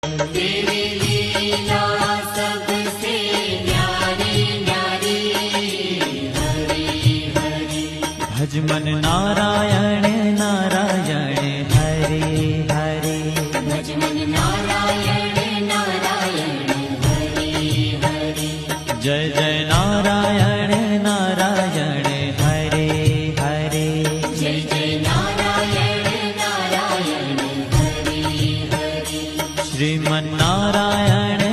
तेरी लीला सबसे न्यारी न्यारी, हरि हरि। भज मन नारायण नारायण हरे हरे। भज मन नारायण नारायण हरि हरि। जय जय नारायण नारायण हरे हरे। जय जय नारायण नारायण हरि हरि। श्रीमन नारायण